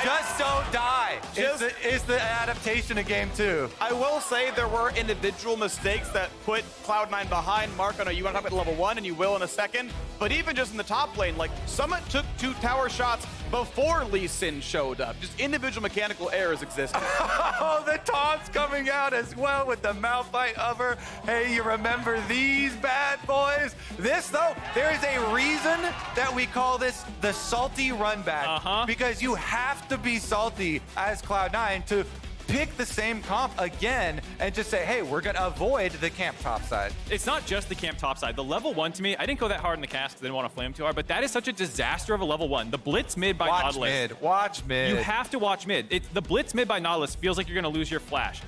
Just don't die. Is the adaptation of game 2. I will say there were individual mistakes that put Cloud9 behind. Mark, I know you want to talk about level 1, and you will in a second. But even just in the top lane, like, Summit took 2 tower shots before Lee Sin showed up. Just individual mechanical errors existed. Oh, the taunts coming out as well with the Malphite hover. Hey, you remember these bad boys? This, though, there is a reason that we call this the salty run back. Because you have to be salty as Cloud9 to pick the same comp again and just say, hey, we're going to avoid the camp topside. It's not just the camp topside. The level 1, to me, I didn't go that hard in the cast because I didn't want to flame too hard, but that is such a disaster of a level 1. The blitz mid by Nautilus. Watch mid. You have to watch mid. The blitz mid by Nautilus feels like you're going to lose your flash.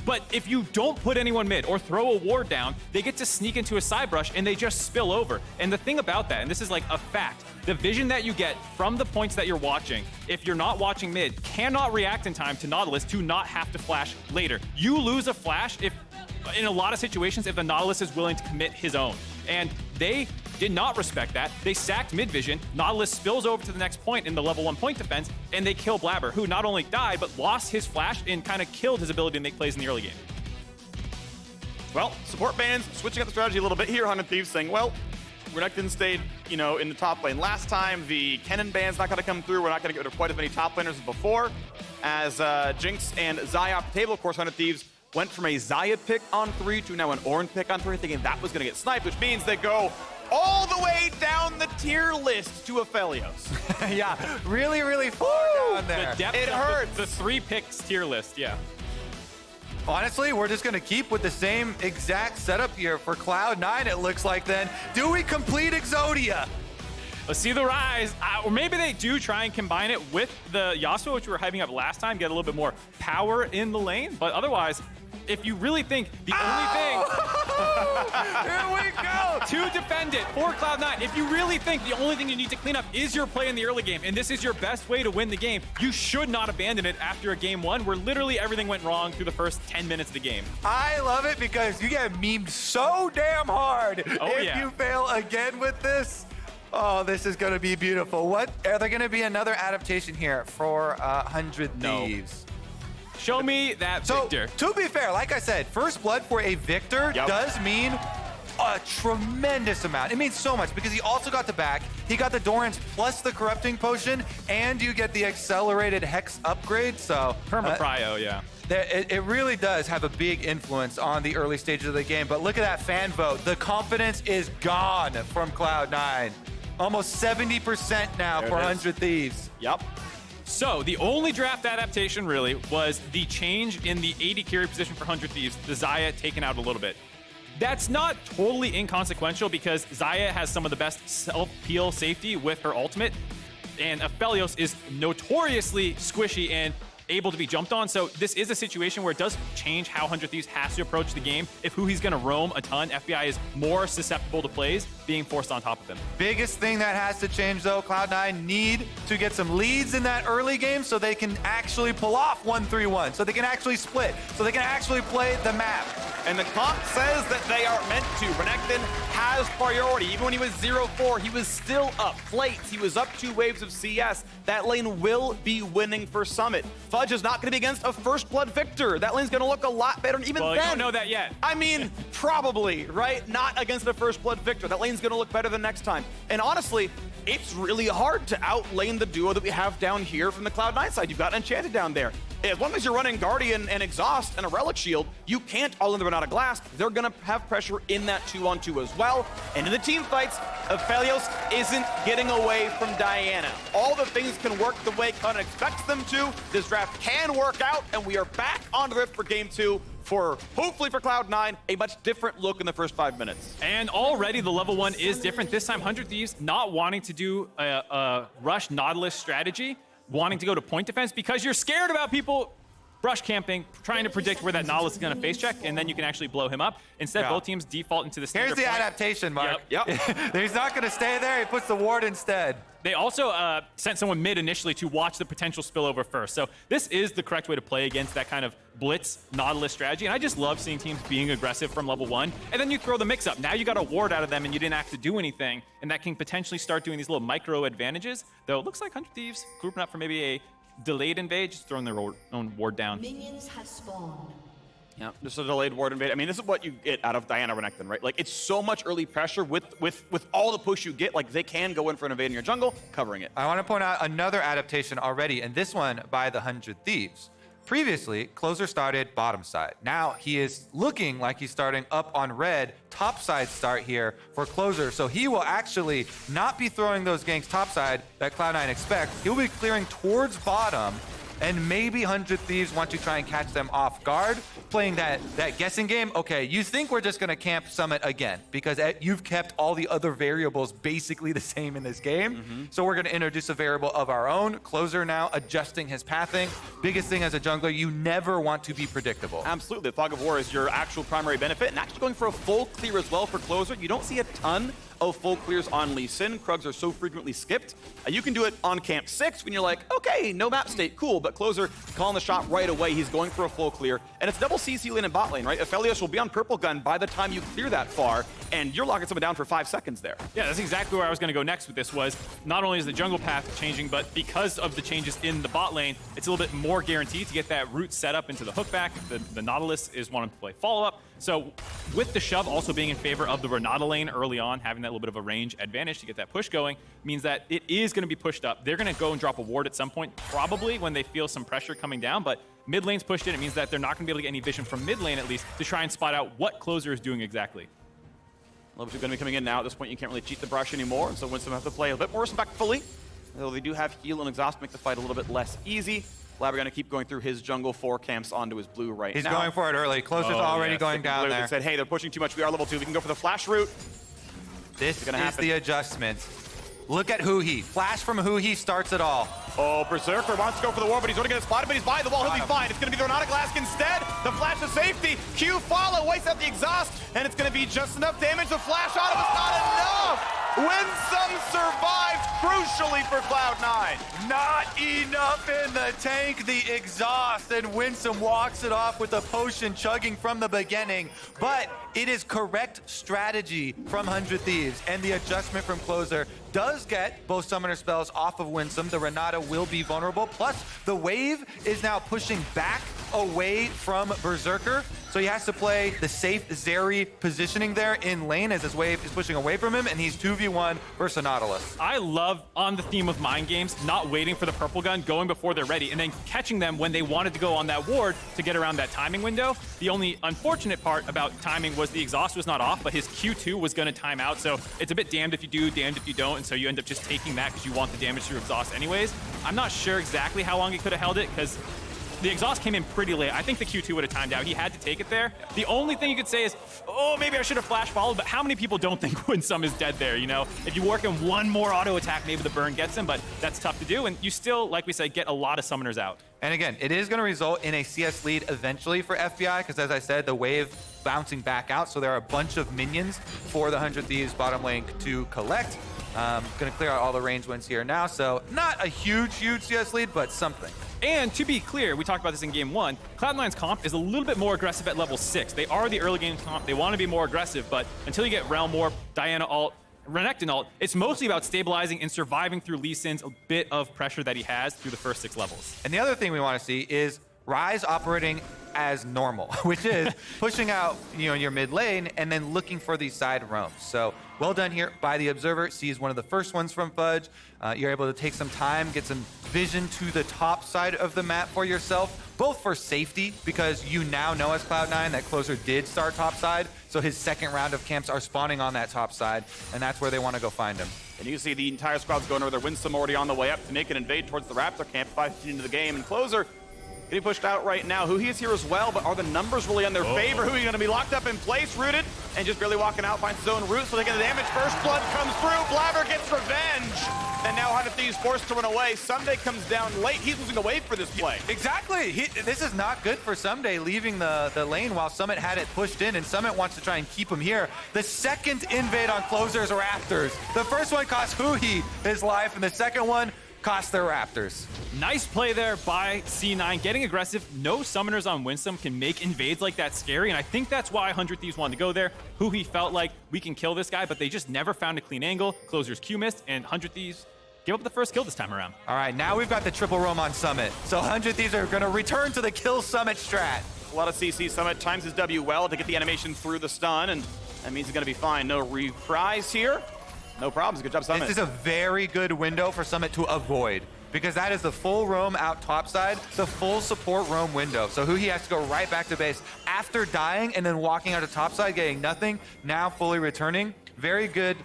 But if you don't put anyone mid or throw a ward down, they get to sneak into a side brush and they just spill over. And the thing about that, and this is like a fact, the vision that you get from the points that you're watching, if you're not watching mid, cannot react in time to Nautilus to not have to flash later. You lose a flash if, in a lot of situations, if the Nautilus is willing to commit his own. And they did not respect that. They sacked mid vision. Nautilus spills over to the next point in the level 1 point defense, and they kill Blaber, who not only died, but lost his flash and kind of killed his ability to make plays in the early game. Well, support bans switching up the strategy a little bit here. 100 Thieves saying, well, Renekton stayed, you know, in the top lane last time. The Kennen ban's not going to come through. We're not going to get rid of quite as many top laners as before. As Jinx and Xayah off the table, of course, 100 Thieves went from a Xayah pick on 3 to now an Ornn pick on 3, thinking that was going to get sniped, which means they go all the way down the tier list to Aphelios. Yeah, really, really far down there. The depth It of hurts. The 3 picks tier list, yeah. Honestly, we're just going to keep with the same exact setup here for Cloud9, it looks like then. Do we complete Exodia? Let's see the Ryze. Or maybe they do try and combine it with the Yasuo, which we were hyping up last time, get a little bit more power in the lane. But otherwise, if you really think the only thing... Here we go! To defend it for Cloud9, if you really think the only thing you need to clean up is your play in the early game, and this is your best way to win the game, you should not abandon it after a game 1 where literally everything went wrong through the first 10 minutes of the game. I love it because you get memed so damn hard if you fail again with this. Oh, this is going to be beautiful. What? Are there going to be another adaptation here for 100 Thieves? Show me that Viktor. To be fair, like I said, first blood for a Viktor does mean a tremendous amount. It means so much because he also got the back. He got the Doran's plus the corrupting potion, and you get the accelerated Hex upgrade. So Perma-prio, yeah. It really does have a big influence on the early stages of the game. But look at that fan vote. The confidence is gone from Cloud9. Almost 70% now for 100 Thieves. Yep. So the only draft adaptation really was the change in the AD carry position for 100 Thieves, the Xayah taken out a little bit. That's not totally inconsequential because Xayah has some of the best self-peel safety with her ultimate, and Aphelios is notoriously squishy and able to be jumped on. So this is a situation where it does change how 100 Thieves has to approach the game. If Huhi's going to roam a ton, FBI is more susceptible to plays being forced on top of him. Biggest thing that has to change, though, Cloud9 need to get some leads in that early game so they can actually pull off 1-3-1, so they can actually split, so they can actually play the map. And the comp says that they are meant to. Renekton has priority. Even when he was 0-4, he was still up plates. He was up 2 waves of CS. That lane will be winning for Summit. Fudge is not going to be against a first blood Viktor. That lane's going to look a lot better. Even well, then, you don't know that yet. I mean, probably, right? Not against a first blood Viktor. That lane's going to look better the next time. And honestly, it's really hard to outlane the duo that we have down here from the Cloud9 side. You've got Enchanted down there. As long as you're running Guardian and Exhaust and a Relic Shield, you can't all in the Renata Glasc. They're going to have pressure in that 2-on-2 as well. And in the team fights, Aphelios isn't getting away from Diana. All the things can work the way Cloud9 expects them to. This draft can work out, and we are back on the rift for Game 2 for, hopefully for Cloud9, a much different look in the first 5 minutes. And already the level 1 is different. This time, 100 Thieves not wanting to do a rush Nautilus strategy, wanting to go to point defense because you're scared about people brush camping, trying to predict where that Nautilus is going to face check, and then you can actually blow him up. Instead, both teams default into the standard Here's the point. adaptation, Mark. Yep. He's not going to stay there. He puts the ward instead. They also sent someone mid initially to watch the potential spillover first. So this is the correct way to play against that kind of blitz Nautilus strategy. And I just love seeing teams being aggressive from level 1. And then you throw the mix up. Now you got a ward out of them and you didn't have to do anything. And that can potentially start doing these little micro advantages. Though it looks like 100 Thieves grouping up for maybe a delayed invade, just throwing their own ward down. Minions have spawned. Yeah, just a delayed ward invade. I mean, this is what you get out of Diana Renekton, right? Like, it's so much early pressure with all the push you get. Like, they can go in for an invade in your jungle, covering it. I want to point out another adaptation already, and this one by the 100 Thieves. Previously, Closer started bottom side. Now he is looking like he's starting up on red, top side start here for Closer. So he will actually not be throwing those ganks top side that Cloud9 expects. He'll be clearing towards bottom, and maybe 100 Thieves want to try and catch them off guard, playing that guessing game. Okay, you think we're just gonna camp Summit again because you've kept all the other variables basically the same in this game. So we're gonna introduce a variable of our own. Closer now adjusting his pathing. Biggest thing as a jungler, you never want to be predictable. Absolutely, the Fog of War is your actual primary benefit, and actually going for a full clear as well for Closer. You don't see a ton of full clears on Lee Sin. Krugs are so frequently skipped. You can do it on Camp 6 when you're like, okay, no map state, cool, but Closer calling the shot right away. He's going for a full clear, and it's double CC lane and bot lane, right? Aphelios will be on purple gun by the time you clear that far, and you're locking someone down for 5 seconds there. Yeah, that's exactly where I was going to go next with this. Was not only is the jungle path changing, but because of the changes in the bot lane, it's a little bit more guaranteed to get that route set up into the hook back. The Nautilus is wanting to play follow-up. So with the shove also being in favor of the Renata lane early on, having that little bit of a range advantage to get that push going, means that it is going to be pushed up. They're going to go and drop a ward at some point, probably when they feel some pressure coming down, but mid lane's pushed in. It means that they're not going to be able to get any vision from mid lane, at least, to try and spot out what Closer is doing exactly. Lobos are going to be coming in now. At this point, you can't really cheat the brush anymore, and so Winsome have to play a bit more respectfully. Though they do have heal and exhaust, make the fight a little bit less easy. Blaber going to keep going through his jungle 4 camps onto his blue right now. He's going for it early. Closer's already going down there. They said, hey, they're pushing too much. We are level 2. We can go for the flash route. This is the adjustment. Look at Huhi. Flash from Huhi starts it all. Oh, Berserker wants to go for the war, but he's only going to spot him, but he's by the wall. He'll be fine. It's going to be the Renata Glasc instead. The flash of safety. Q follow, wipes out the exhaust, and it's going to be just enough damage. The flash on him is not enough. Winsome survives crucially for Cloud9. Not enough in the tank. The exhaust, and Winsome walks it off with a potion chugging from the beginning. But it is correct strategy from 100 Thieves, and the adjustment from Closer does get both summoner spells off of Winsome. The Renata will be vulnerable. Plus, the wave is now pushing back away from Berserker. So he has to play the safe Zeri positioning there in lane as his wave is pushing away from him, and he's 2v1 versus Nautilus. I love, on the theme of mind games, not waiting for the purple gun, going before they're ready, and then catching them when they wanted to go on that ward to get around that timing window. The only unfortunate part about timing was the exhaust was not off, but his Q2 was going to time out, so it's a bit damned if you do, damned if you don't, and so you end up just taking that because you want the damage through exhaust anyways. I'm not sure exactly how long he could have held it, because the exhaust came in pretty late. I think the Q2 would have timed out. He had to take it there. The only thing you could say is, oh, maybe I should have flash followed, but how many people don't think Winsome is dead there, you know? If you work in one more auto attack, maybe the burn gets him, but that's tough to do, and you still, like we said, get a lot of summoners out. And again, it is going to result in a CS lead eventually for FBI, because as I said, the wave bouncing back out, so there are a bunch of minions for the 100 Thieves bottom lane to collect. Going to clear out all the range wins here now, so not a huge CS lead, but something. And to be clear, we talked about this in game 1, Cloud9's comp is a little bit more aggressive at level 6. They are the early game comp. They want to be more aggressive, but until you get Realm Warp, Diana ult, Renekton ult, it's mostly about stabilizing and surviving through Lee Sin's a bit of pressure that he has through the first 6 levels. And the other thing we want to see is Ryze operating as normal, which is pushing out, you know, in your mid lane and then looking for these side roams. So well done here by the Observer. Sees one of the first ones from Fudge. You're able to take some time, get some vision to the top side of the map for yourself, both for safety, because you now know as Cloud9 that Closer did start top side, so his second round of camps are spawning on that top side, and that's where they want to go find him. And you see the entire squad's going over there. Winsome already on the way up to make an invade towards the Raptor camp, 5-15 into the game, and Closer getting pushed out right now. Huhi is here as well, but are the numbers really in their favor? Huhi going to be locked up in place, rooted, and just barely walking out, finds his own route, so they get the damage. First blood comes through, Blaber gets revenge, and now 100 Thieves forced to run away. Ssumday comes down late. He's losing the wave for this play. Exactly. This is not good for Ssumday leaving the lane while Summit had it pushed in, and Summit wants to try and keep him here. The second invade on Closer's Raptors. The first one cost Huhi his life, and the second one cost their Raptors. Nice play there by C9, getting aggressive. No summoners on Winsome can make invades like that scary, and I think that's why 100 Thieves wanted to go there. Huhi felt like we can kill this guy, but they just never found a clean angle. Closer's Q missed, and 100 Thieves give up the first kill this time around. All right, now we've got the triple roam on Summit. So 100 Thieves are going to return to the kill Summit strat. A lot of CC. Summit times his W well to get the animation through the stun, and that means he's going to be fine. No reprise here. No problems. Good job, Summit. This is a very good window for Summit to avoid, because that is the full roam out topside, the full support roam window. So Huhi has to go right back to base after dying and then walking out to topside, getting nothing, now fully returning. Very good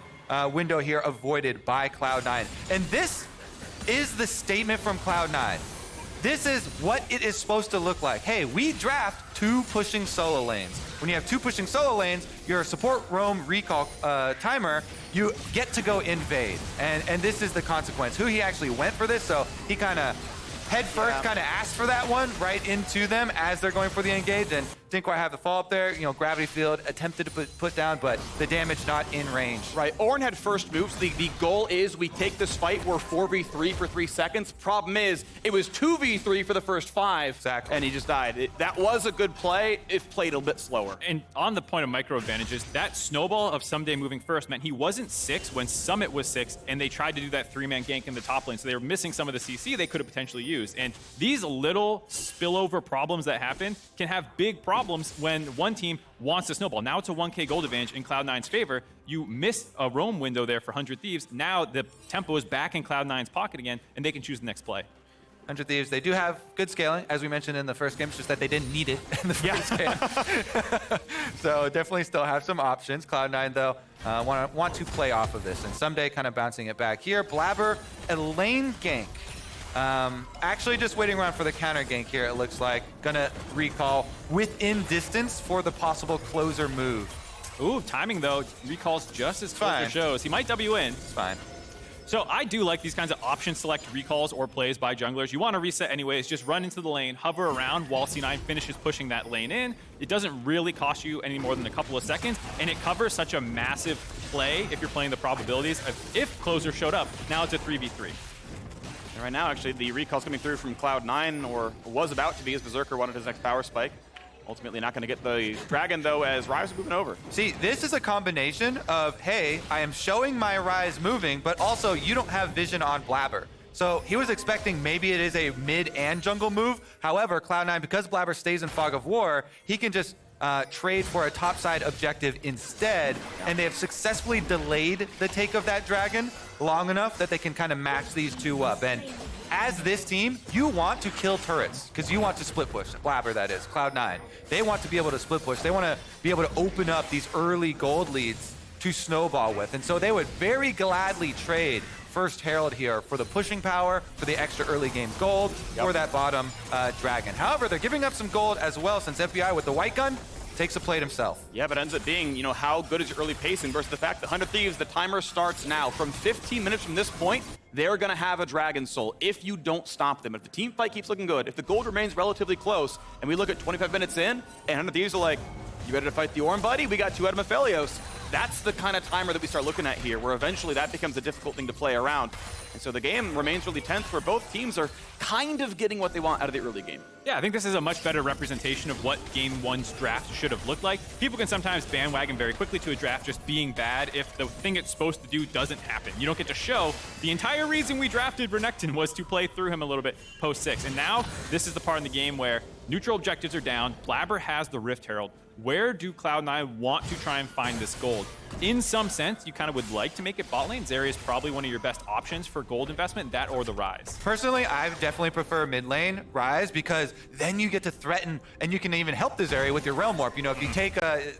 window here avoided by Cloud9. And this is the statement from Cloud9. This is what it is supposed to look like. Hey, we draft 2 pushing solo lanes. When you have 2 pushing solo lanes, your support roam recall timer, you get to go invade. And this is the consequence. Huhi actually went for this, so he kind of head first kind of asked for that one right into them as they're going for the engage, and didn't quite have the fall up there. You know, gravity field attempted to put down, but the damage not in range. Right, Ornn had first moves. The goal is we take this fight, we're 4v3 for 3 seconds. Problem is, it was 2v3 for the first 5. Exactly. And he just died. That was a good play. It played a bit slower. And on the point of micro advantages, that snowball of Ssumday moving first meant he wasn't 6 when Summit was 6, and they tried to do that 3-man gank in the top lane, so they were missing some of the CC they could have potentially used. And these little spillover problems that happen can have big problems when one team wants to snowball. Now it's a 1k gold advantage in Cloud9's favor. You missed a roam window there for 100 Thieves. Now the tempo is back in Cloud9's pocket again, and they can choose the next play. 100 Thieves, they do have good scaling, as we mentioned in the first game. It's just that they didn't need it in the first game. So definitely still have some options. Cloud9, though, want to play off of this. And Ssumday kind of bouncing it back here. Blaber, a lane gank. Actually just waiting around for the counter gank here, it looks like. Gonna recall within distance for the possible closer move. Ooh, timing though, recalls just as closer shows. He might W in. It's fine. So I do like these kinds of option select recalls or plays by junglers. You want to reset anyways, just run into the lane, hover around while C9 finishes pushing that lane in. It doesn't really cost you any more than a couple of seconds, and it covers such a massive play if you're playing the probabilities of if closer showed up. Now it's a 3v3. And right now, actually, the recall's coming through from Cloud9, or was about to be, as Berserker wanted his next power spike. Ultimately not going to get the Dragon, though, as Ryze is moving over. See, this is a combination of, hey, I am showing my Ryze moving, but also you don't have vision on Blaber. So he was expecting maybe it is a mid and jungle move. However, Cloud9, because Blaber stays in Fog of War, he can just trade for a topside objective instead, and they have successfully delayed the take of that Dragon long enough that they can kind of match these two up. And as this team, you want to kill turrets because you want to split push. Blaber, that is, Cloud9. They want to be able to split push. They want to be able to open up these early gold leads to snowball with. And so they would very gladly trade first Herald here for the pushing power, for the extra early game gold, for that bottom Dragon. However, they're giving up some gold as well, since FBI with the white gun takes a plate himself. Yeah, but it ends up being, you know, how good is your early pacing versus the fact that 100 Thieves, the timer starts now. From 15 minutes from this point, they're going to have a Dragon Soul if you don't stop them. If the team fight keeps looking good, if the gold remains relatively close, and we look at 25 minutes in, and 100 Thieves are like, you ready to fight the Ornn, buddy? We got 2 ADC Aphelios. That's the kind of timer that we start looking at here, where eventually that becomes a difficult thing to play around. And so the game remains really tense, where both teams are kind of getting what they want out of the early game. Yeah, I think this is a much better representation of what Game 1's draft should have looked like. People can sometimes bandwagon very quickly to a draft just being bad if the thing it's supposed to do doesn't happen. You don't get to show the entire reason we drafted Renekton was to play through him a little bit post-6. And now this is the part in the game where neutral objectives are down, Blaber has the Rift Herald. Where do Cloud9 want to try and find this gold? In some sense, you kind of would like to make it bot lane. Zeri is probably one of your best options for gold investment, that or the Ryze. Personally, I definitely prefer mid lane Ryze, because then you get to threaten, and you can even help the Zeri with your Realm Warp. You know, if you take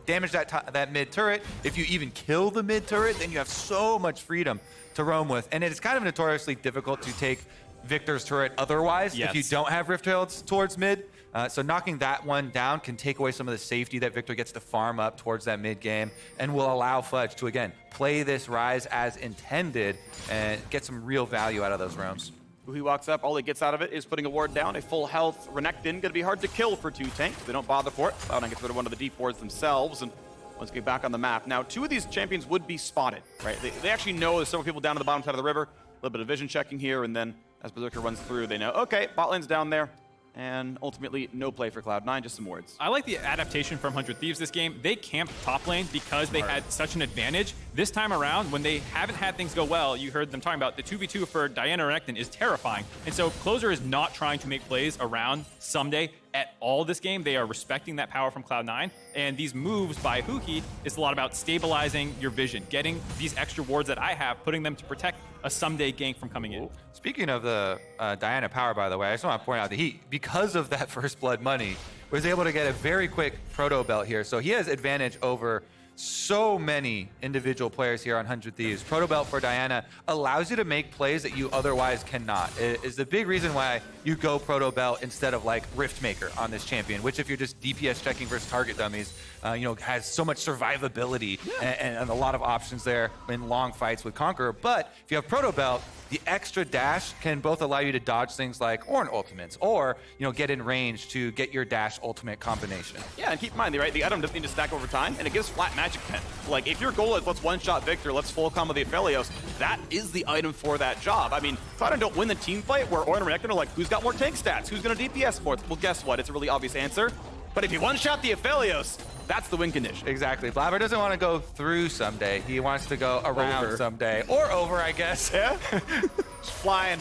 damage that mid turret, if you even kill the mid turret, then you have so much freedom to roam with. And it is kind of notoriously difficult to take Viktor's turret otherwise if you don't have Rift Heralds towards mid. So knocking that one down can take away some of the safety that Viktor gets to farm up towards that mid game, and will allow Fudge to, again, play this Ryze as intended and get some real value out of those roams. Huhi walks up, all he gets out of it is putting a ward down, a full health Renekton, gonna be hard to kill for 2 tanks. They don't bother for it. Cloud9 gets rid of one of the deep wards themselves, and let's get back on the map. Now, 2 of these champions would be spotted, right? They actually know there's several people down on the bottom side of the river, a little bit of vision checking here, and then as Berserker runs through, they know, okay, bot lane's down there. and ultimately no play for Cloud9, just some words. I like the adaptation from 100 Thieves this game. They camped top lane because they had such an advantage. This time around, when they haven't had things go well, you heard them talking about the 2v2 for Diana Renekton is terrifying. And so Closer is not trying to make plays around Ssumday at all this game. They are respecting that power from Cloud9. And these moves by Huhi is a lot about stabilizing your vision, getting these extra wards that I have, putting them to protect a Ssumday gank from coming in. Speaking of the Diana power, by the way, I just want to point out that he, because of that first blood money, was able to get a very quick proto belt here. So he has advantage over so many individual players here on 100 Thieves. Proto belt for Diana allows you to make plays that you otherwise cannot. It is the big reason why you go proto belt instead of like Rift Maker on this champion, which if you're just DPS checking versus target dummies, has so much survivability and a lot of options there in long fights with Conqueror. But if you have proto belt, the extra dash can both allow you to dodge things like Ornn ultimates or, get in range to get your dash ultimate combination. Yeah, and keep in mind, right, the item doesn't need to stack over time, and it gives flat magic pen. Like, if your goal is let's one-shot Viktor, let's full combo the Aphelios, that is the item for that job. I mean, Cloud9 don't win the team fight where Ornn and Renekton are like, who's got more tank stats? Who's going to DPS more? Well, guess what? It's a really obvious answer. But if you one-shot the Aphelios, that's the win condition. Exactly. Blaber doesn't want to go through Ssumday. He wants to go around Ssumday. Or over, I guess. Yeah? Just flying.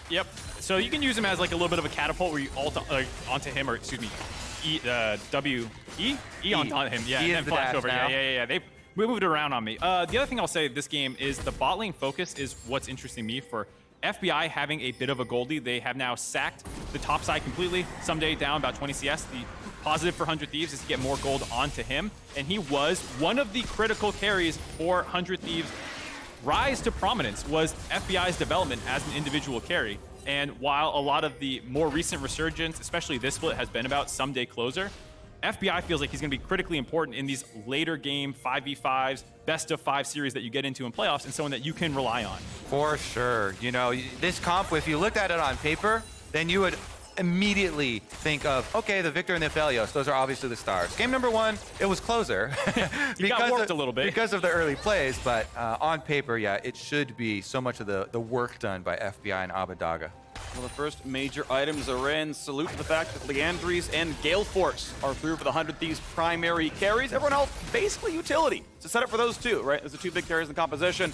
Yep. So you can use him as like a little bit of a catapult where you ult onto him, or excuse me, W E onto him. Yeah, E and then flash over. now. Yeah. They moved it around on me. The other thing I'll say this game is the bot lane focus is what's interesting me for FBI having a bit of a gold lead. They have now sacked the top side completely. Ssumday down about 20 CS. The positive for 100 Thieves is to get more gold onto him, and he was one of the critical carries for 100 Thieves. Rise to prominence was FBI's development as an individual carry. And while a lot of the more recent resurgence, especially this split, has been about Ssumday Closer, FBI feels like he's going to be critically important in these later game 5v5s, best of 5 series that you get into in playoffs, and someone that you can rely on. For sure. This comp, if you looked at it on paper, then you would immediately think of, okay, the Viktor and the Aphelios, those are obviously the stars. Game number 1, it was Closer. You got warped a little bit. Because of the early plays, but on paper, yeah, it should be so much of the work done by FBI and Abbeddage. Well, the first major items are in. Salute to the fact that Leandries and Gale Force are through for the 100 Thieves primary carries. Everyone else, basically utility. It's a setup for those two, right? There's the 2 big carries in the composition.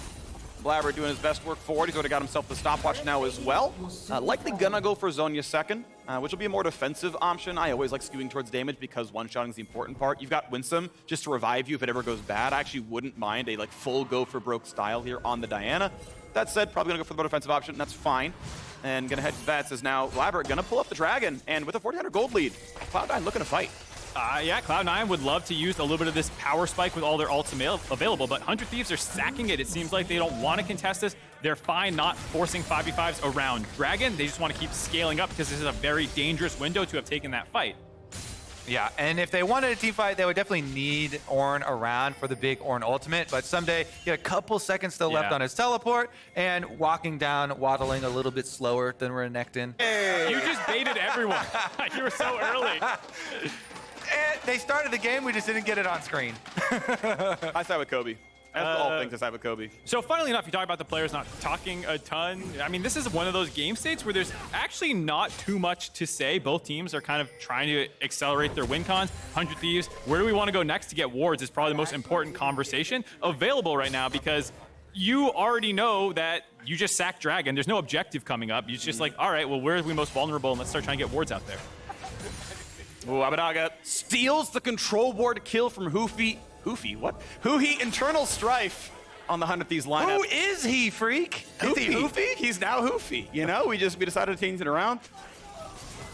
Blaber doing his best work forward. He's already got himself the stopwatch now as well. Likely gonna go for Zhonya second, which will be a more defensive option. I always like skewing towards damage because one-shotting is the important part. You've got Winsome just to revive you if it ever goes bad. I actually wouldn't mind a full go for broke style here on the Diana. That said, probably gonna go for the more defensive option, and that's fine. And gonna head to VODS is now Blaber gonna pull up the Dragon, and with a 1,400 gold lead, Cloud9 looking to fight. Yeah, Cloud9 would love to use a little bit of this power spike with all their ults available, but 100 Thieves are sacking it. It seems like they don't want to contest this. They're fine not forcing 5v5s around Dragon. They just want to keep scaling up because this is a very dangerous window to have taken that fight. Yeah, and if they wanted a team fight, they would definitely need Ornn around for the big Ornn ultimate, but Ssumday, he had a couple seconds still left on his teleport, and walking down, waddling a little bit slower than Renekton. Hey. You just baited everyone. You were so early. And they started the game, we just didn't get it on screen. I side with Kobe. That's all things I side with Kobe. So funnily enough, you talk about the players not talking a ton. I mean, this is one of those game states where there's actually not too much to say. Both teams are kind of trying to accelerate their win cons. 100 Thieves, where do we want to go next to get wards is probably the most important conversation available right now because you already know that you just sacked Dragon. There's no objective coming up. It's just like, all right, well, where are we most vulnerable? And let's start trying to get wards out there. Ooh, Abbeddage steals the control board kill from Huhi. What? Huhi Internal Strife on the 100 Thieves lineup. Who is he, Phreak? Is he Huhi? He's now Huhi. We decided to change it around.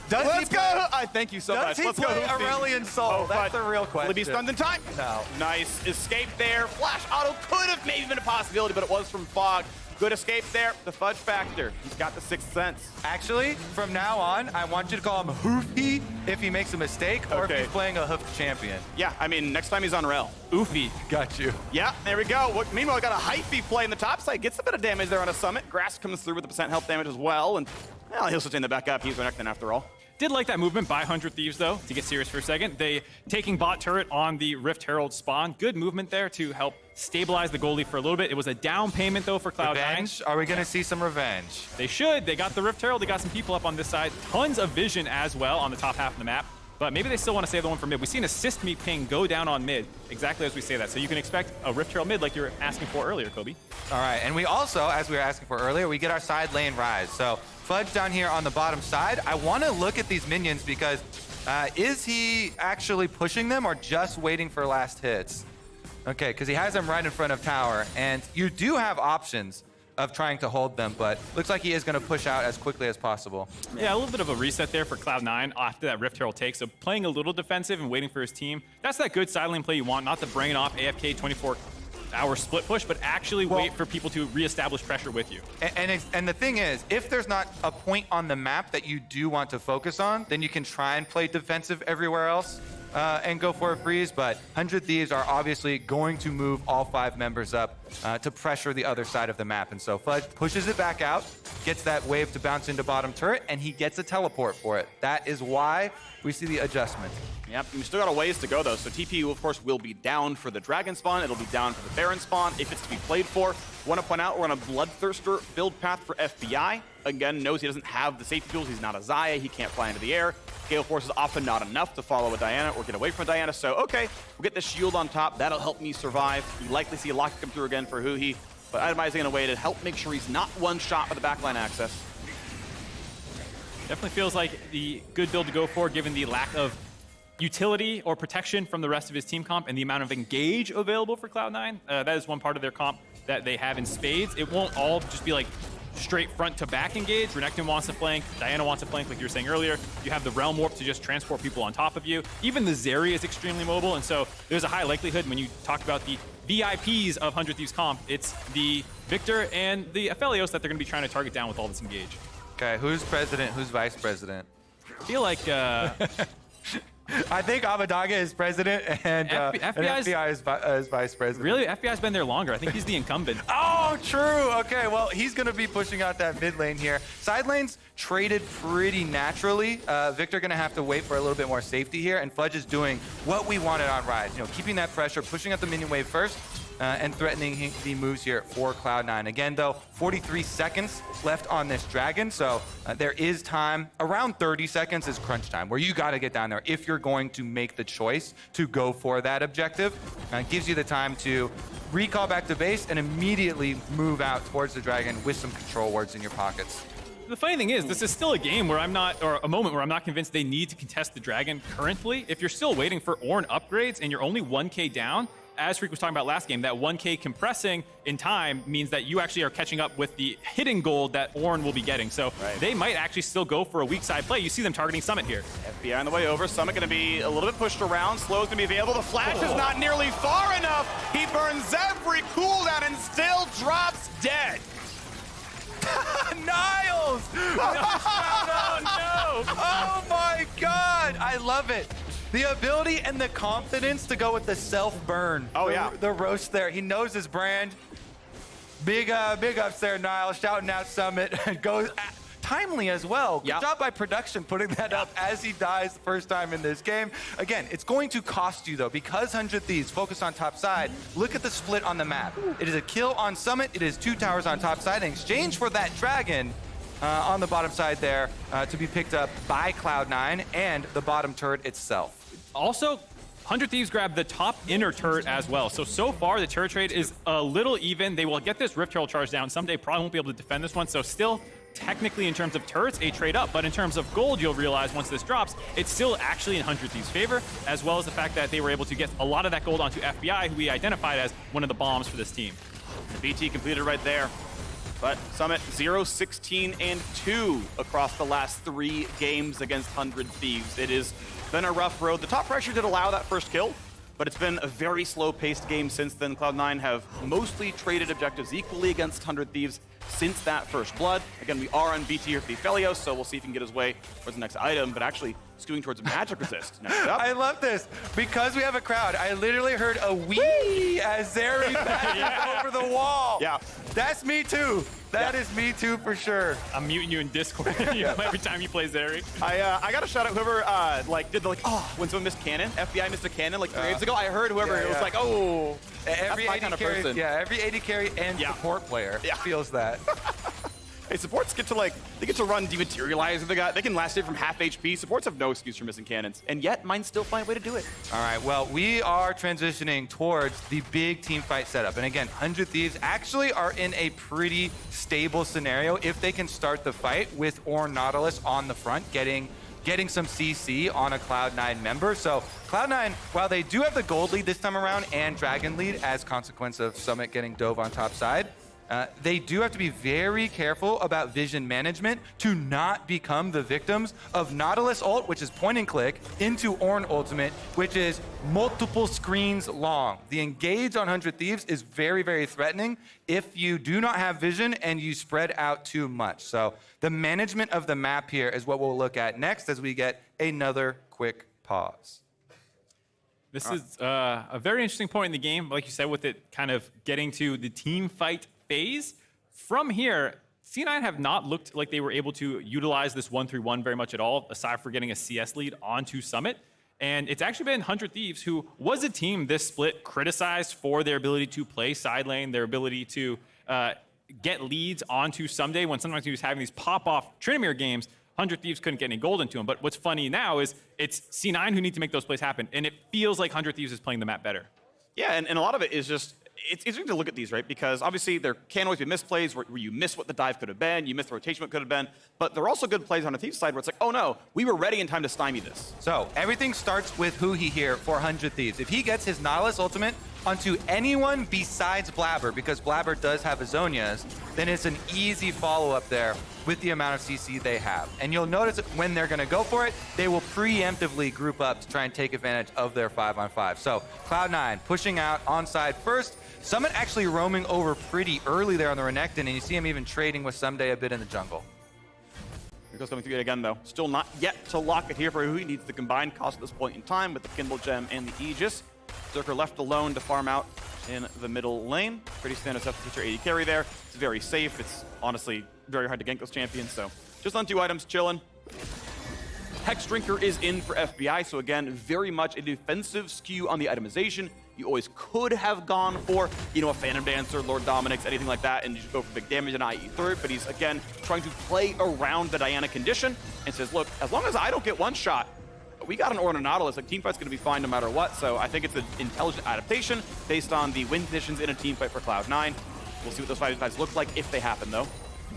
Let's go! Thank you so much. Let's go, Aurelion Soul? That's the real question. Will he be stunned in time? No. Nice escape there. Flash auto could have maybe been a possibility, but it was from Fog. Good escape there. The Fudge factor. He's got the 6th sense. Actually, from now on, I want you to call him Huhi if he makes a mistake or if he's playing a hoofed champion. Yeah, I mean, next time he's on Rel. Oofy. Got you. Yeah, there we go. Meanwhile, we got a Hyphy play in the top side. Gets a bit of damage there on a summit. Grass comes through with the % health damage as well. And, well, he'll sustain the back up. He's Renekton after all. Did like that movement by 100 Thieves, though, to get serious for a second. They taking bot turret on the Rift Herald spawn. Good movement there to help stabilize the goalie for a little bit. It was a down payment, though, for Cloud9. Revenge? Are we going to see some revenge? They should. They got the Rift Herald. They got some people up on this side. Tons of vision as well on the top half of the map. But maybe they still want to save the one for mid. We've seen assist me ping go down on mid, exactly as we say that. So you can expect a Rift Herald mid like you were asking for earlier, Kobe. All right, and we also, as we were asking for earlier, we get our side lane Ryze. So Fudge down here on the bottom side. I want to look at these minions because is he actually pushing them or just waiting for last hits? Okay, because he has them right in front of tower, and you do have options of trying to hold them, but looks like he is going to push out as quickly as possible. Yeah, a little bit of a reset there for Cloud9 after that Rift Herald take. So playing a little defensive and waiting for his team. That's that good side lane play you want, not the bring it off AFK 24-hour split push, but actually wait for people to reestablish pressure with you. And the thing is, if there's not a point on the map that you do want to focus on, then you can try and play defensive everywhere else. And go for a freeze, but 100 Thieves are obviously going to move all 5 members up to pressure the other side of the map. And so Fudge pushes it back out, gets that wave to bounce into bottom turret, and he gets a teleport for it. That is why we see the adjustment. Yep, we still got a ways to go though. So TP, of course, will be down for the Dragon spawn. It'll be down for the Baron spawn if it's to be played for. Want to point out we're on a Bloodthirster build path for FBI. Again, knows he doesn't have the safety tools. He's not a Xayah. He can't fly into the air. Gale Force is often not enough to follow a Diana or get away from a Diana. So, okay, we'll get the shield on top. That'll help me survive. You likely see a lock come through again for Huhi, but itemizing in a way to help make sure he's not one shot with the backline access. Definitely feels like the good build to go for, given the lack of utility or protection from the rest of his team comp and the amount of engage available for Cloud9. That is one part of their comp that they have in spades. It won't all just be like straight front to back engage. Renekton wants to flank, Diana wants to flank, like you were saying earlier. You have the Realm Warp to just transport people on top of you. Even the Zeri is extremely mobile, and so there's a high likelihood when you talk about the VIPs of 100 Thieves comp, it's the Viktor and the Aphelios that they're going to be trying to target down with all this engage. Okay, who's president, who's vice president? I feel like I think Abbeddage is president and FBI is vice president. Really? FBI's been there longer. I think he's the incumbent. Oh, true. Okay, well, he's going to be pushing out that mid lane here. Side lanes traded pretty naturally. Viktor going to have to wait for a little bit more safety here, and Fudge is doing what we wanted on Ryze. You know, keeping that pressure, pushing out the minion wave first, and threatening the moves here for Cloud9. Again, though, 43 seconds left on this Dragon, so there is time. Around 30 seconds is crunch time, where you got to get down there if you're going to make the choice to go for that objective. It gives you the time to recall back to base and immediately move out towards the Dragon with some control wards in your pockets. The funny thing is, this is still a game where I'm not, or a moment where I'm not convinced they need to contest the Dragon currently. If you're still waiting for Ornn upgrades and you're only 1k down, as Phreak was talking about last game, that 1k compressing in time means that you actually are catching up with the hidden gold that Ornn will be getting. So they might actually still go for a weak side play. You see them targeting Summit here. FBI on the way over. Summit going to be a little bit pushed around. Slow's going to be available. The flash is not nearly far enough. He burns every cooldown and still drops dead. Niles! Oh, no! Oh my God! I love it. The ability and the confidence to go with the self-burn. Oh, yeah. The roast there. He knows his brand. Big ups there, Niles. Shouting out Summit. Goes timely as well. Good job by production putting that up as he dies the first time in this game. Again, it's going to cost you, though, because 100 Thieves focus on top side. Look at the split on the map. It is a kill on Summit. It is 2 towers on top side in exchange for that Dragon on the bottom side there to be picked up by Cloud9 and the bottom turret itself. Also, 100 Thieves grab the top inner turret as well. So far, the turret trade is a little even. They will get this Rift Herald charge down. Ssumday probably won't be able to defend this one. So still, technically, in terms of turrets, a trade up. But in terms of gold, you'll realize once this drops, it's still actually in 100 Thieves' favor, as well as the fact that they were able to get a lot of that gold onto FBI, who we identified as one of the bombs for this team. The BT completed right there. But Summit 0, 16, and 2 across the last 3 games against 100 Thieves. It has been a rough road. The top pressure did allow that first kill, but it's been a very slow-paced game since then. Cloud9 have mostly traded objectives equally against 100 Thieves since that first blood. Again, we are on BT here for the Aphelios, so we'll see if he can get his way towards the next item, but actually skewing towards magic resist next up. I love this. Because we have a crowd, I literally heard a wee as Zeri passes over the wall. Yeah. That's me too. That is me too for sure. I'm muting you in Discord every time you play Zeri. I got to shout out whoever did the when someone missed cannon, FBI missed a cannon like 3 days ago. I heard whoever it was like, oh, Every that's my AD kind of carry, person. every AD carry and support player feels that. Hey, supports get to they get to run dematerialize. They can last it from half HP. Supports have no excuse for missing cannons, and yet mine still find a way to do it. All right, well, we are transitioning towards the big team fight setup. And again, 100 Thieves actually are in a pretty stable scenario if they can start the fight with Ornn Nautilus on the front, getting some CC on a Cloud9 member. So Cloud9, while they do have the gold lead this time around and dragon lead as consequence of Summit getting dove on top side, they do have to be very careful about vision management to not become the victims of Nautilus ult, which is point and click, into Ornn ultimate, which is multiple screens long. The engage on 100 Thieves is very, very threatening if you do not have vision and you spread out too much. So the management of the map here is what we'll look at next as we get another quick pause. This is a very interesting point in the game, like you said, with it kind of getting to the team fight phase. From here, C9 have not looked like they were able to utilize this 1-3-1 very much at all, aside from getting a CS lead onto Summit. And it's actually been 100 Thieves, who was a team this split criticized for their ability to play side lane, their ability to get leads onto Ssumday when sometimes he was having these pop-off Trinamere games. 100 Thieves couldn't get any gold into him. But what's funny now is it's C9 who need to make those plays happen, and it feels like 100 Thieves is playing the map better. Yeah, and a lot of it is just, it's interesting to look at these, right? Because obviously there can always be misplays where you miss what the dive could have been, you miss the rotation what could have been, but there are also good plays on the Thieves side where it's like, oh no, we were ready in time to stymie this. So everything starts with Huhi here for 100 Thieves. If he gets his Nautilus ultimate onto anyone besides Blaber, because Blaber does have Azonias, then it's an easy follow-up there with the amount of CC they have. And you'll notice that when they're gonna go for it, they will preemptively group up to try and take advantage of their 5-on-5. So Cloud9 pushing out onside first. Summit actually roaming over pretty early there on the Renekton, and you see him even trading with Ssumday a bit in the jungle. Here goes coming through it again, though. Still not yet to lock it here for Huhi. Needs the combined cost at this point in time with the Kindle Gem and the Aegis. Berserker left alone to farm out in the middle lane. Pretty standard stuff to feature AD carry there. It's very safe. It's honestly very hard to gank those champions, so just on 2 items, chilling. Hex Drinker is in for FBI, so again, very much a defensive skew on the itemization. You always could have gone for, a Phantom Dancer, Lord Dominic's, anything like that, and just go for big damage and IE third, but he's, again, trying to play around the Diana condition and says, look, as long as I don't get one shot, we got an Ornn Nautilus, like teamfight's gonna be fine no matter what, so I think it's an intelligent adaptation based on the win conditions in a teamfight for Cloud9. We'll see what those fights look like if they happen, though.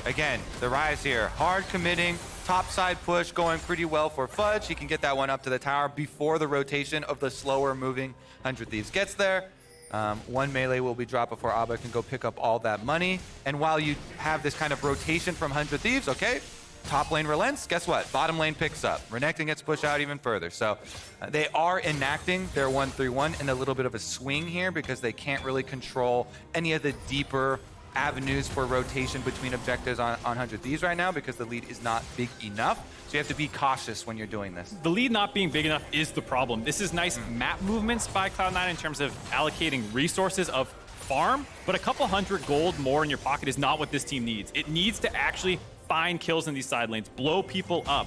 Again, the Ryze here, hard committing, top side push going pretty well for Fudge. He can get that one up to the tower before the rotation of the slower moving 100 Thieves gets there. One melee will be dropped before Abba can go pick up all that money. And while you have this kind of rotation from 100 Thieves, okay, top lane relents, guess what? Bottom lane picks up. Renekton gets pushed out even further. So they are enacting their 1-3-1 in a little bit of a swing here because they can't really control any of the deeper avenues for rotation between objectives on 100 Thieves right now because the lead is not big enough. So you have to be cautious when you're doing this. The lead not being big enough is the problem. This is nice map movements by Cloud9 in terms of allocating resources of farm, but a couple hundred gold more in your pocket is not what this team needs. It needs to actually find kills in these side lanes, blow people up,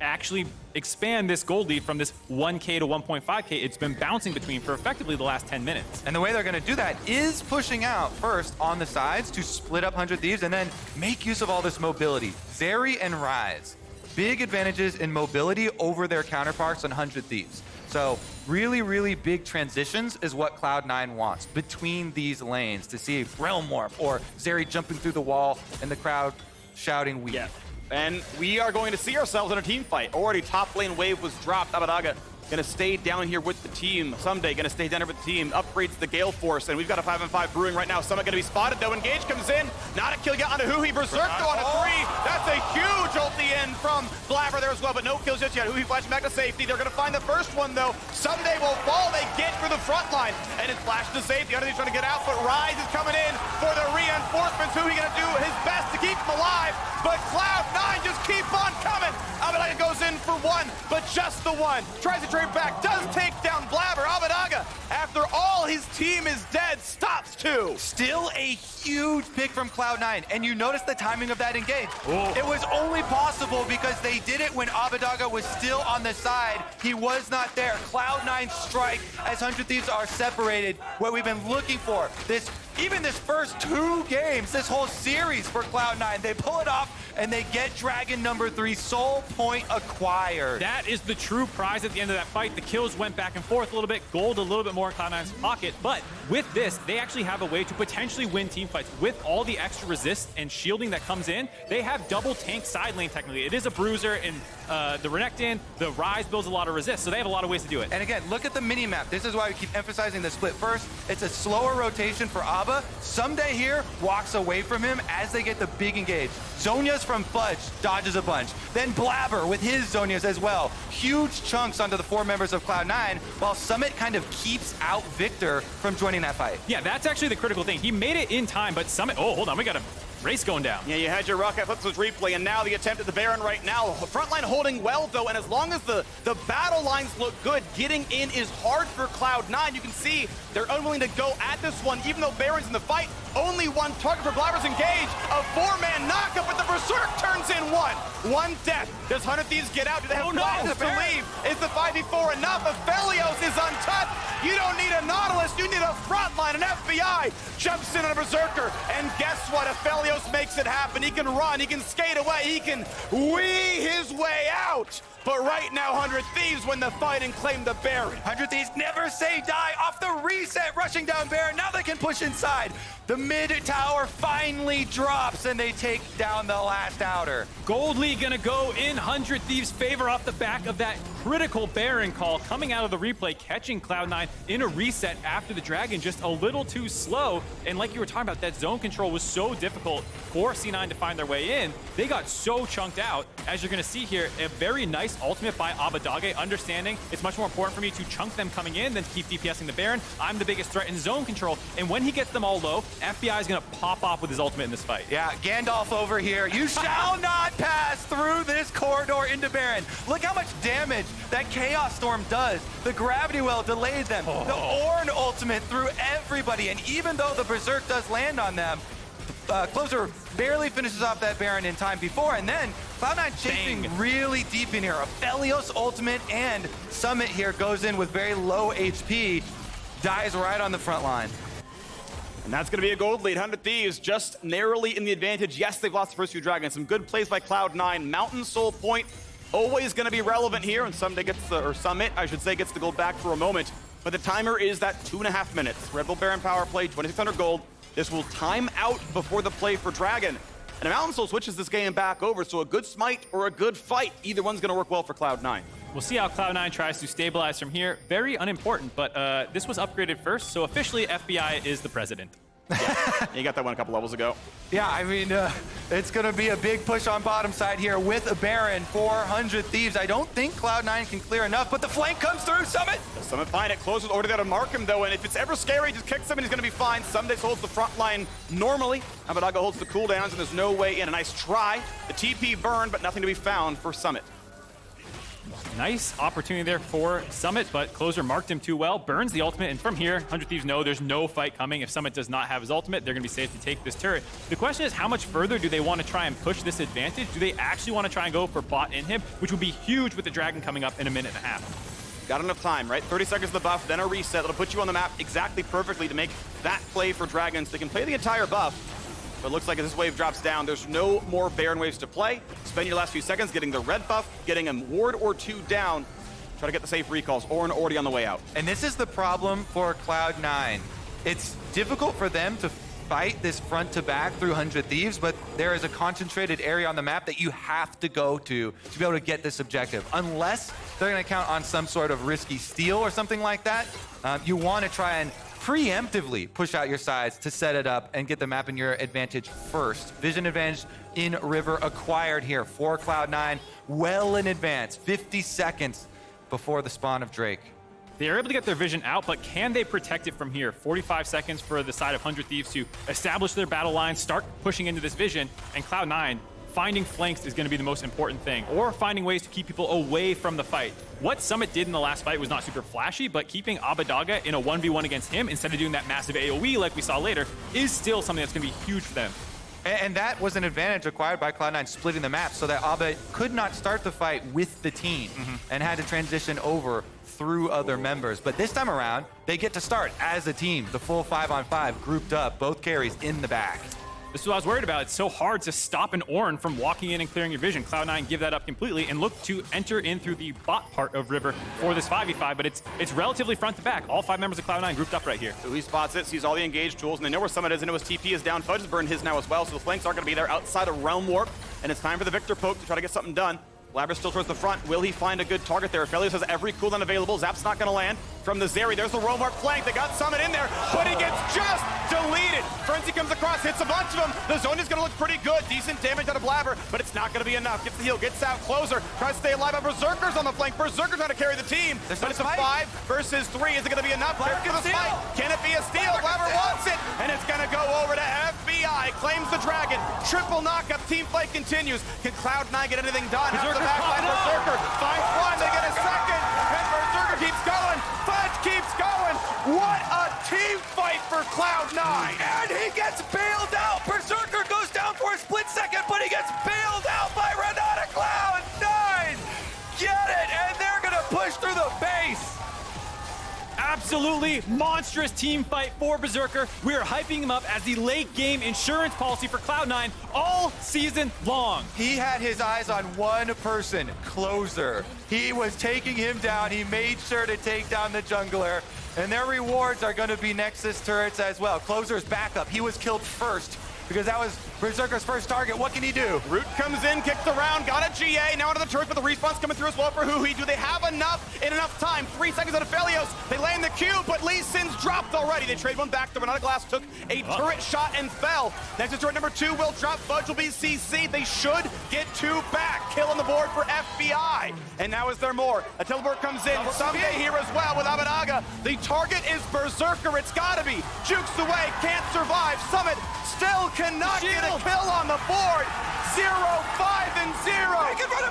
actually expand this gold lead from this 1K to 1.5K it's been bouncing between for effectively the last 10 minutes. And the way they're going to do that is pushing out first on the sides to split up 100 Thieves and then make use of all this mobility. Zeri and Ryze, big advantages in mobility over their counterparts on 100 Thieves. So really, really big transitions is what Cloud9 wants between these lanes to see Realm Warp or Zeri jumping through the wall and the crowd shouting "we." Yeah. And we are going to see ourselves in a team fight. Already top lane wave was dropped. Abbeddage gonna stay down here with the team. Ssumday gonna stay down here with the team. Upgrades the Gale Force, and we've got a 5-on-5 brewing right now. Summit gonna be spotted though. Engage comes in. Not a kill yet on a Huhi. Berserker on a 3. That's a huge ulti in from Blaber there as well, but no kills just yet. Huhi flashing back to safety. They're gonna find the first one though. Ssumday will fall. They get through the front line, and it's flashed to safety. Underneath trying to get out, but Ryze is coming in for the reinforcements. Huhi gonna do his best to keep him alive, but Cloud9 just keep on coming. Abbeddage goes in for 1, but just the 1. Tries to trade back, does take down Blaber. Abbeddage, after all his team is dead, stops 2. Still a huge pick from Cloud9, and you notice the timing of that engage. It was only possible because they did it when Abbeddage was still on the side. He was not there. Cloud9 strike as 100 Thieves are separated. What we've been looking for, even this first 2 games, this whole series for Cloud9, they pull it off and they get Dragon number 3, Soul Point acquired. That is the true prize at the end of that fight. The kills went back and forth a little bit, gold a little bit more in Cloud9's pocket, but with this, they actually have a way to potentially win team fights. With all the extra resist and shielding that comes in, they have double tank side lane technically. It is a bruiser in the Renekton, the Ryze builds a lot of resist, so they have a lot of ways to do it. And again, look at the mini-map. This is why we keep emphasizing the split. First, it's a slower rotation for Abba. Ssumday here walks away from him as they get the big engage. Zhonya's from Fudge dodges a bunch. Then Blaber with his Zhonya's as well. Huge chunks onto the 4 members of Cloud9, while Summit kind of keeps out Viktor from joining that fight. Yeah, that's actually the critical thing. He made it in time, but Summit, oh, hold on, we got a race going down. Yeah, you had your rocket flips with replay, and now the attempt at the Baron right now. The front line holding well, though, and as long as the battle lines look good, getting in is hard for Cloud9. You can see they're unwilling to go at this one, even though Baron's in the fight. Only 1 target for Blaber's engage. A 4-man knockup, but the Berserker turns in 1 death. Does 100 Thieves get out? Do they have plans to leave? Is the 5v4 enough? Aphelios is untouched. You don't need a Nautilus, you need a frontline. An FBI jumps in on a Berserker, and guess what? Aphelios makes it happen. He can run, he can skate away, he can wee his way out. But right now, 100 Thieves win the fight and claim the Baron. 100 Thieves never say die. Off the reset, rushing down Baron. Now they can push inside. The mid tower finally drops, and they take down the last outer. Gold League gonna go in 100 Thieves' favor off the back of that critical Baron call coming out of the replay, catching Cloud9 in a reset after the Dragon just a little too slow. And like you were talking about, that zone control was so difficult for C9 to find their way in. They got so chunked out. As you're gonna see here, a very nice ultimate by Abbeddage, understanding it's much more important for me to chunk them coming in than to keep DPSing the Baron. I'm the biggest threat in zone control. And when he gets them all low, FBI is gonna pop off with his ultimate in this fight. Yeah, Gandalf over here. You shall not pass through this corridor into Baron. Look how much damage that Chaos Storm does. The Gravity Well delayed them. The Ornn ultimate threw everybody. And even though the Berserk does land on them, Closer barely finishes off that Baron in time before, and then Cloud9 chasing really deep in here. Aphelios ultimate and Summit here goes in with very low HP, dies right on the front line. And that's going to be a gold lead. 100 Thieves just narrowly in the advantage. Yes, they've lost the first 2 Dragons. Some good plays by Cloud9. Mountain Soul Point always going to be relevant here, and Ssumday gets the, or Summit, I should say, gets the gold back for a moment. But the timer is that 2.5 minutes. Red Bull Baron power play, 2,600 gold. This will time out before the play for Dragon. And a Mountain Soul switches this game back over, so a good smite or a good fight, either one's going to work well for Cloud9. We'll see how Cloud9 tries to stabilize from here. Very unimportant, but this was upgraded first, so officially FBI is the president. Yeah, you got that one a couple levels ago. Yeah, I mean, it's going to be a big push on bottom side here with a Baron, 400 Thieves. I don't think Cloud9 can clear enough, but the flank comes through, Summit. Summit find it, closes order there to mark him though, and if it's ever scary, just kicks him and he's going to be fine. Ssumday holds the front line normally. Abbeddage holds the cooldowns and there's no way in. A nice try. The TP burned, but nothing to be found for Summit. Nice opportunity there for Summit, but Closer marked him too well, burns the ultimate, and from here, 100 Thieves know there's no fight coming. If Summit does not have his ultimate, they're going to be safe to take this turret. The question is, how much further do they want to try and push this advantage? Do they actually want to try and go for bot in him, which would be huge with the Dragon coming up in a minute and a half? Got enough time, right? 30 seconds of the buff, then a reset. That'll put you on the map exactly perfectly to make that play for Dragons. They can play the entire buff. But it looks like as this wave drops down, there's no more Baron waves to play. Spend your last few seconds getting the red buff, getting a ward or 2 down. Try to get the safe recalls. Ornn already on the way out. And this is the problem for Cloud9. It's difficult for them to fight this front to back through 100 Thieves, but there is a concentrated area on the map that you have to go to be able to get this objective. Unless they're going to count on some sort of risky steal or something like that, you want to try and preemptively push out your sides to set it up and get the map in your advantage first. Vision advantage in River acquired here for Cloud9 well in advance, 50 seconds before the spawn of Drake. They are able to get their vision out, but can they protect it from here? 45 seconds for the side of 100 Thieves to establish their battle line, start pushing into this vision, and Cloud9 finding flanks is going to be the most important thing, or finding ways to keep people away from the fight. What Summit did in the last fight was not super flashy, but keeping Abbeddage in a 1v1 against him instead of doing that massive AoE like we saw later is still something that's going to be huge for them. And that was an advantage acquired by Cloud9 splitting the map so that Abbe could not start the fight with the team and had to transition over through other members. But this time around, they get to start as a team, the full 5-on-5 grouped up, both carries in the back. This is what I was worried about. It's so hard to stop an Ornn from walking in and clearing your vision. Cloud9 give that up completely and look to enter in through the bot part of River for this 5v5, but it's relatively front to back. All 5 members of Cloud9 grouped up right here. Huhi spots it, sees all the engaged tools, and they know where Summit is, and his TP is down. Fudge has burned his now as well, so the flanks aren't going to be there outside of Realm Warp, and it's time for the Viktor poke to try to get something done. Blaber still towards the front. Will he find a good target there? Aphelios has every cooldown available. Zap's not going to land. From the Zeri, there's the Realm Warp flank. They got Summit in there, but he gets just deleted. Frenzy comes across, hits a bunch of them. The zone is going to look pretty good. Decent damage out of Blaber, but it's not going to be enough. Gets the heal, gets out closer, tries to stay alive. But Berserker's on the flank. Berserker trying to carry the team, but it's a 5 versus 3. Is it going to be enough? Blaber gets a spike. Can it be a steal? Blaber wants it, and it's going to go over to FBI. Claims the dragon. Triple knockup. Team fight continues. Can Cloud9 get anything done? Out of the back line, Berserker finds one. They get a second, and Berserker keeps going. Fudge keeps going. What a team fight for Cloud9. And he gets bailed out. Berserker goes down for a split second, but he gets bailed out by Renata Glasc. Get it, and they're gonna push through the base. Absolutely monstrous team fight for Berserker. We are hyping him up as the late game insurance policy for Cloud9 all season long. He had his eyes on one person, Closer. He was taking him down. He made sure to take down the jungler, and their rewards are going to be Nexus turrets as well. Closer's backup. He was killed first because that was Berserker's first target. What can he do? Root comes in, kicks around, got a GA, now into the turret, but the respawn's coming through as well for Huhi. Do they have enough in enough time? 3 seconds out of Aphelios. They land the Q, but Lee Sin's dropped already. They trade one back. The Renata Glasc took a turret shot and fell. Next is turret number 2 will drop. Fudge will be CC. They should get 2 back. Kill on the board for FBI. And now is there more? A teleport comes in. Ssumday here as well with Abbeddage. The target is Berserker. It's gotta be. Jukes away, can't survive. Summit still cannot get a kill on the board. 0, 5, and 0.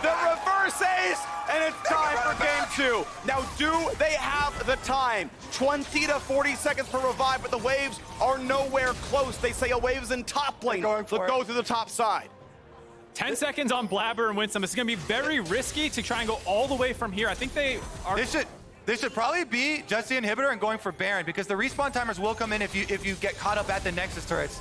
The reverse ace, and it's time for game 2. Now, do they have the time? 20 to 40 seconds per revive, but the waves are nowhere close. They say a wave's in top lane. Let's go through the top side. 10 seconds on Blaber and Winsome. It's going to be very risky to try and go all the way from here. I think they are... This should probably be just the inhibitor and going for Baron, because the respawn timers will come in if you get caught up at the Nexus turrets.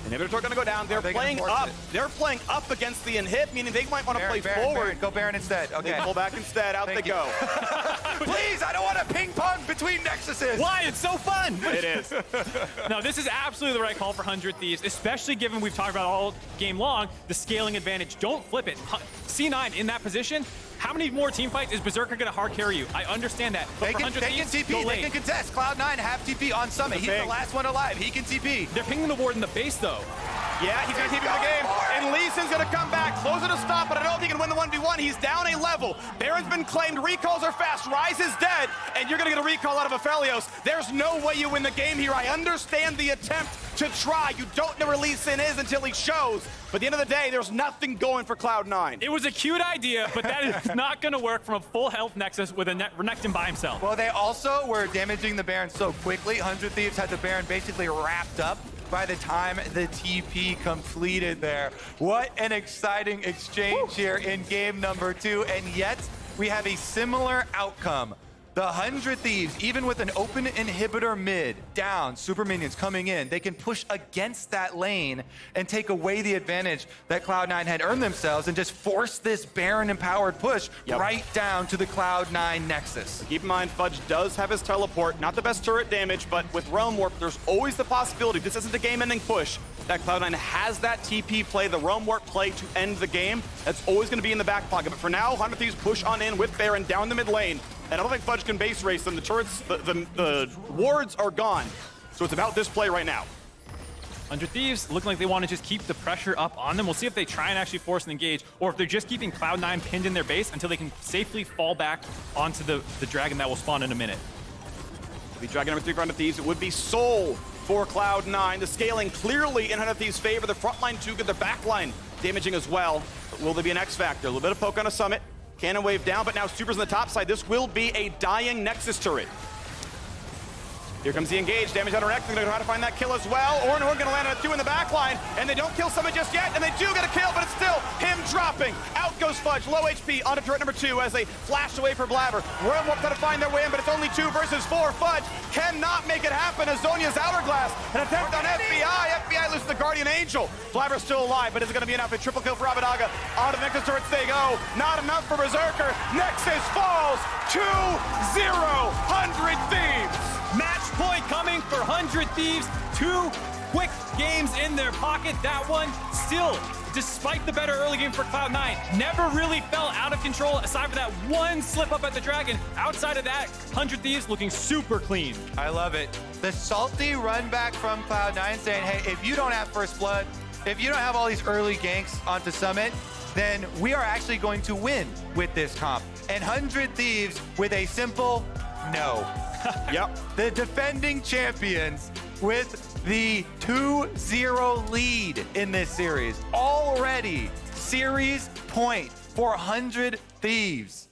Inhibitor going to go down. They're playing up. They're playing up against the inhib, meaning they might want to play forward. Baron. Go Baron instead. Okay. They pull back instead. Out they go. Please, I don't want to ping pong between Nexuses. Why? It's so fun. It is. No, this is absolutely the right call for 100 Thieves, especially given we've talked about all game long, the scaling advantage. Don't flip it. C9 in that position. How many more team fights is Berserker going to hard carry you? I understand that. But they for can 100 Thieves, TP. go They late. can contest. Cloud9 have TP on Summit. He's the last one alive. He can TP. They're pinging the ward in the base, though. Yeah, he's going to keep him in the game. And Lee Sin's going to come back. Closer to stop, but I don't know if he can win the 1v1. He's down a level. Baron's been claimed. Recalls are fast. Ryze is dead. And you're going to get a recall out of Aphelios. There's no way you win the game here. I understand the attempt to try. You don't know where Lee Sin is until he shows. But at the end of the day, there's nothing going for Cloud9. It was a cute idea, but that is not going to work from a full health Nexus with a Renekton by himself. Well, they also were damaging the Baron so quickly. 100 Thieves had the Baron basically wrapped up by the time the TP completed there. What an exciting exchange here in game number 2, and yet we have a similar outcome. The 100 Thieves, even with an open inhibitor mid, down, super minions coming in, they can push against that lane and take away the advantage that Cloud9 had earned themselves and just force this Baron-empowered push right down to the Cloud9 Nexus. Keep in mind, Fudge does have his teleport. Not the best turret damage, but with Realm Warp, there's always the possibility, if this isn't a game-ending push, that Cloud9 has that TP play, the Realm Warp play to end the game. That's always going to be in the back pocket. But for now, 100 Thieves push on in with Baron down the mid lane. And I don't think Fudge can base race them. The turrets, the wards are gone. So it's about this play right now. 100 Thieves looking like they want to just keep the pressure up on them. We'll see if they try and actually force an engage, or if they're just keeping Cloud9 pinned in their base until they can safely fall back onto the dragon that will spawn in a minute. It'll be dragon number 3 for 100 Thieves. It would be Soul for Cloud9. The scaling clearly in 100 Thieves' favor. The front line too good. The back line damaging as well. But will there be an X Factor? A little bit of poke on a Summit. Cannon wave down, but now Super's on the top side. This will be a dying Nexus turret. Here comes the engage, damage on Renekton, gonna try to find that kill as well. Ornn gonna land on a 2 in the back line, and they don't kill Summit just yet, and they do get a kill, but it's still him dropping. Out goes Fudge, low HP, onto turret number 2 as they flash away for Blaber. Worm will try to find their way in, but it's only 2 versus 4. Fudge cannot make it happen as Zhonya's hourglass. An attempt on FBI. FBI loses the Guardian Angel. Blaber's still alive, but is it gonna be enough? A triple kill for Abbeddage. Onto the Nexus turrets they go. Not enough for Berserker. Nexus falls 2-0. 100 Thieves. Match point coming for 100 Thieves. 2 quick games in their pocket. That one still, despite the better early game for Cloud9, never really fell out of control aside from that one slip up at the Dragon. Outside of that, 100 Thieves looking super clean. I love it. The salty run back from Cloud9 saying, hey, if you don't have first blood, if you don't have all these early ganks onto Summit, then we are actually going to win with this comp. And 100 Thieves with a simple no. Yep. The defending champions with the 2-0 lead in this series. Already series point for 100 Thieves.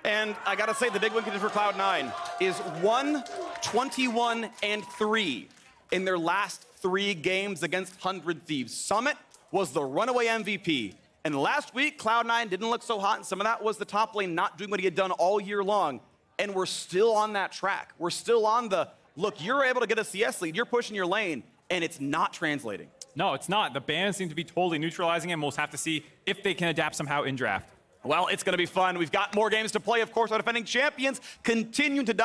And I gotta say, the big win for Cloud9 is 1-21-3 in their last 3 games against 100 Thieves. Summit was the runaway MVP. And last week, Cloud9 didn't look so hot, and some of that was the top lane not doing what he had done all year long. And we're still on that track. We're still on the, look, you're able to get a CS lead, you're pushing your lane, and it's not translating. No, it's not. The bans seem to be totally neutralizing him. We'll have to see if they can adapt somehow in draft. Well, it's gonna be fun. We've got more games to play, of course. Our defending champions continue to dominate.